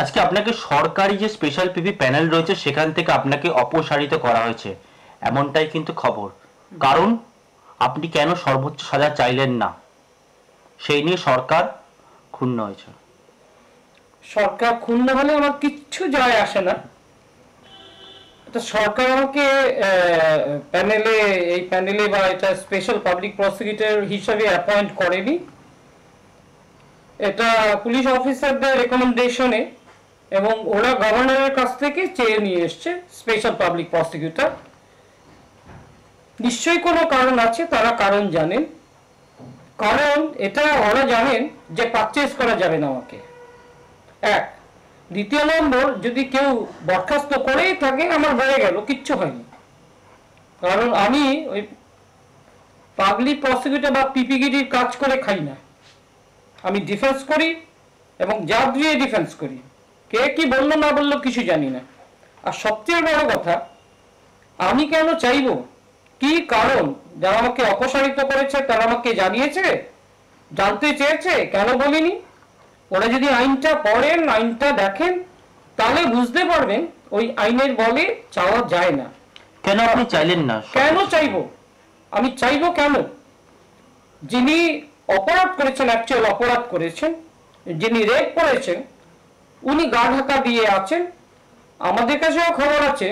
আজকে আপনাকে সরকারি যে স্পেশাল পিপি প্যানেল রয়েছে সেখান থেকে আপনাকে অপসারিত করা হয়েছে, এমনটাই কিন্তু খবর। কারণ আপনি কেন সর্বোচ্চ সাজা চাইলেন না, সেই নিয়ে সরকার ক্ষুণ্ণ হয়েছে। সরকার ক্ষুণ্ণ হলে আমার কিচ্ছু যায় আসে না। তো সরকার আমাকে প্যানেলে বা এটা স্পেশাল পাবলিক প্রসিকিউটর হিসাবে অ্যাপয়েন্ট করেনি। এটা পুলিশ অফিসারদের রেকমেন্ডেশনে এবং ওরা গভর্নরের কাছ থেকে চেয়ে নিয়ে এসছে স্পেশাল পাবলিক প্রসিকিউটর। নিশ্চয়ই কোনো কারণ আছে, তারা কারণ জানেন। কারণ এটা ওরা জানেন যে পারচেজ করা যাবে না আমাকে, এক। দ্বিতীয় নম্বর, যদি কেউ বরখাস্ত করেই থাকে আমার হয়ে গেল, কিচ্ছু হয়নি। কারণ আমি ওই পাবলিক প্রসিকিউটর বা পিপিগিরির কাজ করে খাই না। আমি ডিফেন্স করি এবং জাত দিয়ে ডিফেন্স করি। কে কি বললো না বললো কিছু জানি না। আর সবচেয়ে বড় কথা, আমি কেন চাইব, কি কারণ, যারা আমাকে অপসারিত করেছে তারা আমাকে জানিয়েছে, জানতে চেয়েছে, কেন বলিনি? ওরা যদি আইনটা পড়েন, আইনটা দেখেন, তাহলে বুঝতে পারবেন ওই আইনের বলে চাওয়া যায় না। কেন আপনি চাইলেন না? কেন চাইবো? আমি চাইবো কেন? যিনি অপরাধ করেছেন, অ্যাকচুয়াল অপরাধ করেছেন, যিনি রেপ করেছেন, উনি গা ঢাকা দিয়ে আছেন। আমাদের কাছেও খবর আছে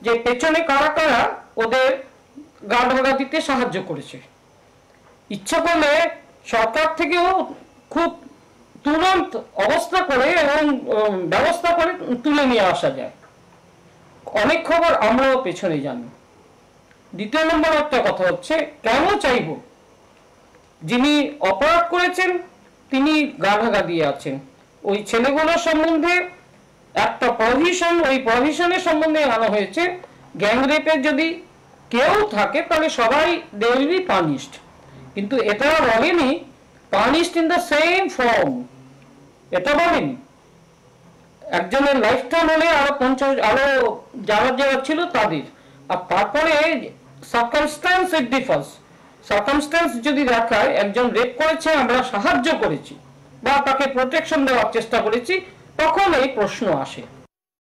যে পেছনে কারা কারা ওদের গা ঢাকা দিতে সাহায্য করেছে। ইচ্ছা করলে সরকার থেকেও খুব তুরন্ত অবস্থা করে এবং ব্যবস্থা করে তুলে নিয়ে আসা যায়। অনেক খবর আমরাও পেছনে জানি। দ্বিতীয় নম্বর একটা কথা হচ্ছে, কেন চাইব? যিনি অপরাধ করেছেন তিনি গা ঢাকা দিয়ে আছেন। ওই ছেলেগুলোর সম্বন্ধে একটা প্রভিশন, ওই প্রভিশনের সম্বন্ধে আনা হয়েছে, গ্যাং রেপের যদি কেউ থাকে তাহলে সবাই দে উইল বি পানিশড। কিন্তু এটা বলেনি punished in the same form, এটা বলেনি। একজনের লাইফ টাইম হলে আরো 50, আরো যারা যারা ছিল তাদের। আর তারপরে সার্কামস্ট্যান্স ইট ডিফার্স। সার্কামস্ট্যান্স যদি দেখায় একজন রেপ করেছে, আমরা সাহায্য করেছি বা তাকে প্রোটেকশন দেওয়ার চেষ্টা করেছি, তখন এই প্রশ্ন আসে।